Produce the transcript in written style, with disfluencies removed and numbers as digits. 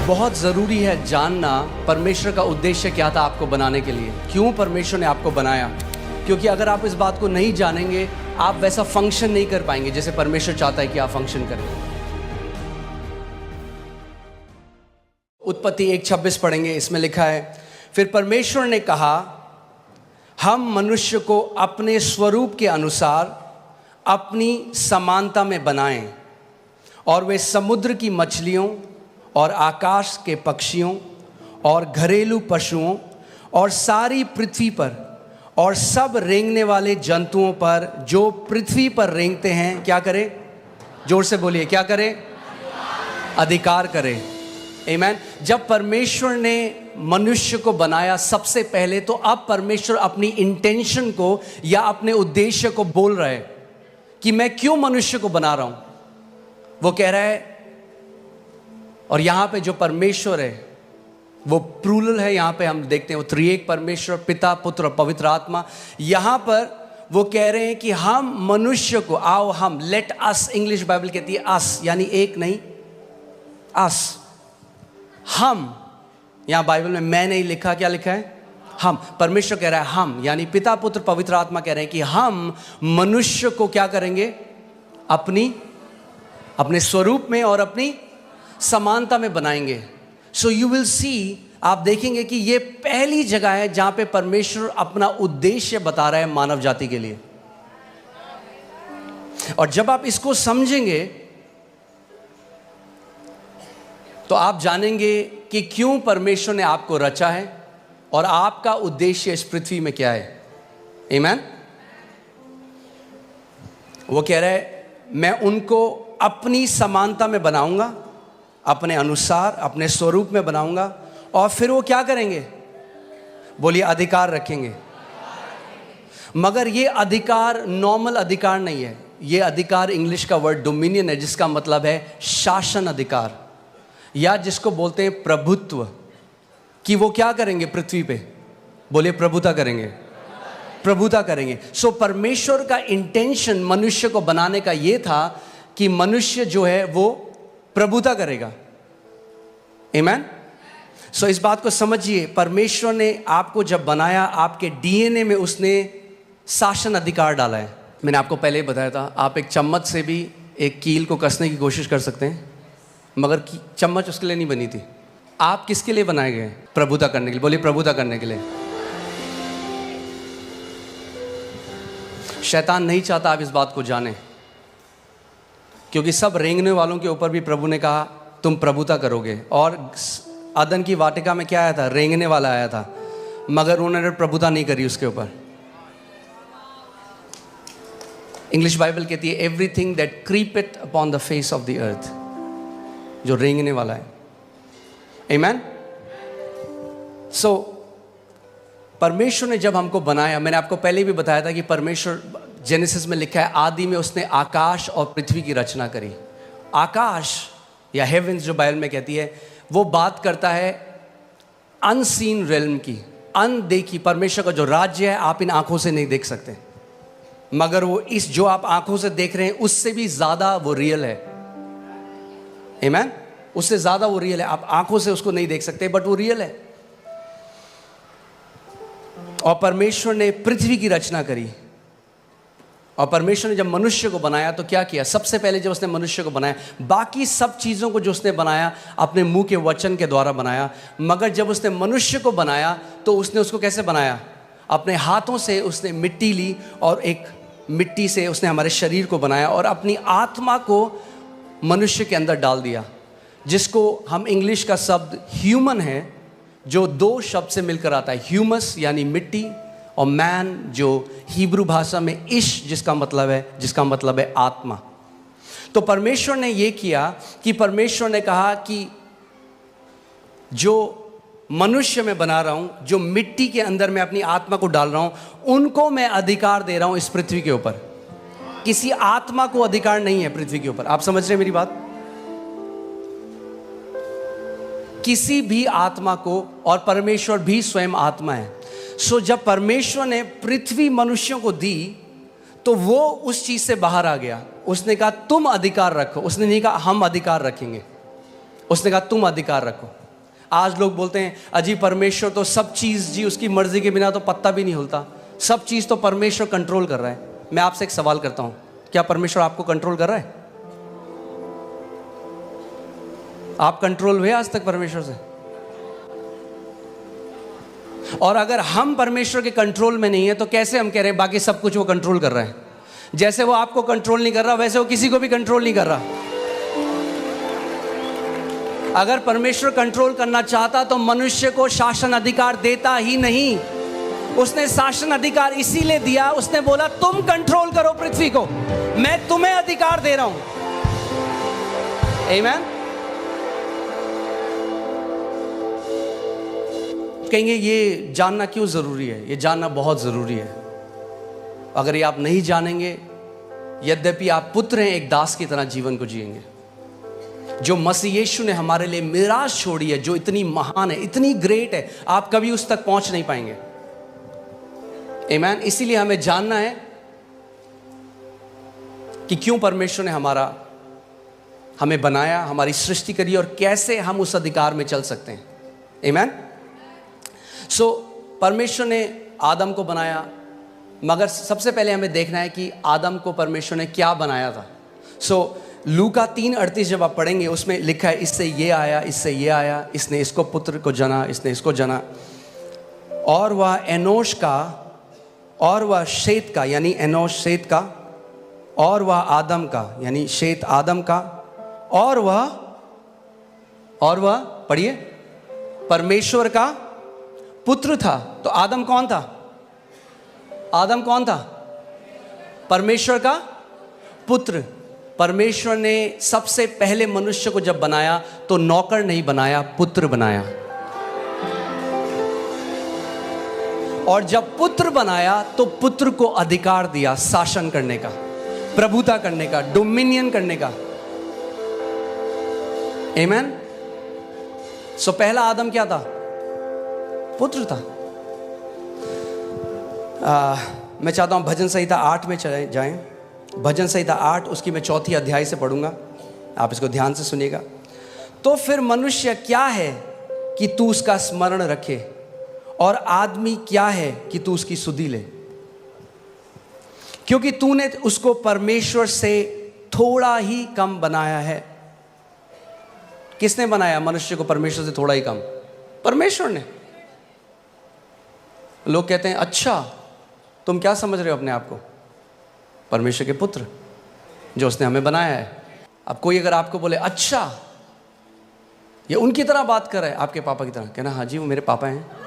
बहुत ज़रूरी है जानना परमेश्वर का उद्देश्य क्या था आपको बनाने के लिए, क्यों परमेश्वर ने आपको बनाया। क्योंकि अगर आप इस बात को नहीं जानेंगे, आप वैसा फंक्शन नहीं कर पाएंगे जैसे परमेश्वर चाहता है कि आप फंक्शन करें। उत्पत्ति 1:26 पढ़ेंगे, इसमें लिखा है, फिर परमेश्वर ने कहा, हम मनुष्य को अपने स्वरूप के अनुसार अपनी समानता में बनाएं और वे समुद्र की मछलियों और आकाश के पक्षियों और घरेलू पशुओं और सारी पृथ्वी पर और सब रेंगने वाले जंतुओं पर जो पृथ्वी पर रेंगते हैं क्या करें? जोर से बोलिए, क्या करें? अधिकार करें। आमीन। जब परमेश्वर ने मनुष्य को बनाया सबसे पहले, तो अब परमेश्वर अपनी इंटेंशन को या अपने उद्देश्य को बोल रहा है कि मैं क्यों मनुष्य को बना रहा हूं। वो कह रहा है, और यहां पे जो परमेश्वर है वो प्लूरल है, यहां पे हम देखते हैं वो त्रिएक परमेश्वर, पिता, पुत्र और पवित्र आत्मा। यहां पर वो कह रहे हैं कि हम मनुष्य को, आओ हम, लेट अस, इंग्लिश बाइबल कहती है अस, यानी एक नहीं, अस, हम। यहां बाइबल में मैं नहीं लिखा, क्या लिखा है? हम। परमेश्वर कह रहा है हम, यानी पिता, पुत्र, पवित्र आत्मा कह रहे हैं कि हम मनुष्य को क्या करेंगे? अपने स्वरूप में और अपनी समानता में बनाएंगे। सो यू विल सी, आप देखेंगे कि ये पहली जगह है जहां पे परमेश्वर अपना उद्देश्य बता रहा है मानव जाति के लिए। और जब आप इसको समझेंगे तो आप जानेंगे कि क्यों परमेश्वर ने आपको रचा है और आपका उद्देश्य इस पृथ्वी में क्या है। आमीन। वो कह रहा है, मैं उनको अपनी समानता में बनाऊंगा, अपने अनुसार, अपने स्वरूप में बनाऊंगा, और फिर वो क्या करेंगे? बोलिए, अधिकार रखेंगे। मगर ये अधिकार नॉर्मल अधिकार नहीं है। ये अधिकार, इंग्लिश का वर्ड डोमिनियन है, जिसका मतलब है शासन अधिकार, या जिसको बोलते हैं प्रभुत्व। कि वो क्या करेंगे पृथ्वी पे? बोलिए, प्रभुता करेंगे, प्रभुता करेंगे। सो परमेश्वर का इंटेंशन मनुष्य को बनाने का ये था कि मनुष्य जो है वो प्रभुता करेगा। आमीन। सो इस बात को समझिए, परमेश्वर ने आपको जब बनाया, आपके डीएनए में उसने शासन अधिकार डाला है। मैंने आपको पहले ही बताया था, आप एक चम्मच से भी एक कील को कसने की कोशिश कर सकते हैं, मगर चम्मच उसके लिए नहीं बनी थी। आप किसके लिए बनाए गए? प्रभुता करने के लिए। बोलिए, प्रभुता करने के लिए। शैतान नहीं चाहता आप इस बात को जाने, क्योंकि सब रेंगने वालों के ऊपर भी प्रभु ने कहा तुम प्रभुता करोगे। और अदन की वाटिका में क्या आया था? रेंगने वाला आया था, मगर उन्होंने प्रभुता नहीं करी उसके ऊपर। इंग्लिश बाइबल कहती है, everything that creepeth upon the face of the earth, जो रेंगने वाला है। आमीन। सो परमेश्वर ने जब हमको बनाया, मैंने आपको पहले भी बताया था कि परमेश्वर, जेनेसिस में लिखा है, आदि में उसने आकाश और पृथ्वी की रचना करी। आकाश या हेवेंस जो बाइबल में कहती है, वो बात करता है अनसीन रेल्म की, अनदेखी। परमेश्वर का जो राज्य है आप इन आंखों से नहीं देख सकते, मगर वो इस जो आप आंखों से देख रहे हैं उससे भी ज्यादा वो रियल है। आमीन। उससे ज्यादा वो रियल है। आप आंखों से उसको नहीं देख सकते, बट वो रियल है। और परमेश्वर ने पृथ्वी की रचना करी। और परमेश्वर ने जब मनुष्य को बनाया तो क्या किया? सबसे पहले जब उसने मनुष्य को बनाया, बाकी सब चीज़ों को जो उसने बनाया अपने मुंह के वचन के द्वारा बनाया, मगर जब उसने मनुष्य को बनाया तो उसने उसको कैसे बनाया? अपने हाथों से उसने मिट्टी ली और एक मिट्टी से उसने हमारे शरीर को बनाया और अपनी आत्मा को मनुष्य के अंदर डाल दिया, जिसको हम इंग्लिश का शब्द ह्यूमन है, जो दो शब्द से मिलकर आता है, ह्यूमस यानी मिट्टी, और मैन जो हिब्रू भाषा में इश जिसका मतलब है आत्मा। तो परमेश्वर ने ये किया कि परमेश्वर ने कहा कि जो मनुष्य मैं बना रहा हूं, जो मिट्टी के अंदर मैं अपनी आत्मा को डाल रहा हूं, उनको मैं अधिकार दे रहा हूं इस पृथ्वी के ऊपर। किसी आत्मा को अधिकार नहीं है पृथ्वी के ऊपर। आप समझ रहे हैं मेरी बात? किसी भी आत्मा को, और परमेश्वर भी स्वयं आत्मा है। सो जब परमेश्वर ने पृथ्वी मनुष्यों को दी तो वो उस चीज से बाहर आ गया। उसने कहा तुम अधिकार रखो, उसने नहीं कहा हम अधिकार रखेंगे। उसने कहा तुम अधिकार रखो। आज लोग बोलते हैं अजी परमेश्वर तो सब चीज़ जी उसकी मर्जी के बिना तो पत्ता भी नहीं हिलता, सब चीज़ तो परमेश्वर कंट्रोल कर रहा है। मैं आपसे एक सवाल करता हूँ, क्या परमेश्वर आपको कंट्रोल कर रहा है? आप कंट्रोल हुए आज तक परमेश्वर से? और अगर हम परमेश्वर के कंट्रोल में नहीं है तो कैसे हम कह रहे हैं बाकी सब कुछ वो कंट्रोल कर रहा है? जैसे वो आपको कंट्रोल नहीं कर रहा वैसे वो किसी को भी कंट्रोल नहीं कर रहा। अगर परमेश्वर कंट्रोल करना चाहता तो मनुष्य को शासन अधिकार देता ही नहीं। उसने शासन अधिकार इसीलिए दिया, उसने बोला तुम कंट्रोल करो पृथ्वी को, मैं तुम्हें अधिकार दे रहा हूं। आमीन। कहेंगे ये जानना क्यों जरूरी है? ये जानना बहुत जरूरी है। अगर ये आप नहीं जानेंगे, यद्यपि आप पुत्र हैं, एक दास की तरह जीवन को जिएंगे। जो मसीह यीशु ने हमारे लिए मिराज छोड़ी है, जो इतनी महान है, इतनी ग्रेट है, आप कभी उस तक पहुंच नहीं पाएंगे। आमीन। इसीलिए हमें जानना है कि क्यों परमेश्वर ने हमें बनाया, हमारी सृष्टि करी और कैसे हम उस अधिकार में चल सकते हैं। आमीन। परमेश्वर ने आदम को बनाया, मगर सबसे पहले हमें देखना है कि आदम को परमेश्वर ने क्या बनाया था। लूका 3:38 जब आप पढ़ेंगे उसमें लिखा है इससे ये आया, इससे ये आया, इसने इसको पुत्र को जना, इसने इसको जना, और वह एनोश का, और वह शेत का, यानी एनोश शेत का, और वह आदम का, यानी शेत आदम का, और वह पढ़िए परमेश्वर का पुत्र था। तो आदम कौन था? आदम कौन था? परमेश्वर का पुत्र। परमेश्वर ने सबसे पहले मनुष्य को जब बनाया तो नौकर नहीं बनाया, पुत्र बनाया। और जब पुत्र बनाया तो पुत्र को अधिकार दिया शासन करने का, प्रभुता करने का, डोमिनियन करने का। आमीन। पहला आदम क्या था? पुत्र था। मैं चाहता हूं भजन संहिता 8 में चले जाएं। भजन संहिता 8 उसकी मैं 4 अध्याय से पढ़ूंगा, आप इसको ध्यान से सुनिएगा। तो फिर मनुष्य क्या है कि तू उसका स्मरण रखे, और आदमी क्या है कि तू उसकी सुधि ले? क्योंकि तूने उसको परमेश्वर से थोड़ा ही कम बनाया है। किसने बनाया मनुष्य को परमेश्वर से थोड़ा ही कम? परमेश्वर ने। लोग कहते हैं अच्छा तुम क्या समझ रहे हो अपने आप को? परमेश्वर के पुत्र जो उसने हमें बनाया है। अब कोई अगर आपको बोले अच्छा ये उनकी तरह बात कर रहा है, आपके पापा की तरह, कहना हाँ जी वो मेरे पापा हैं।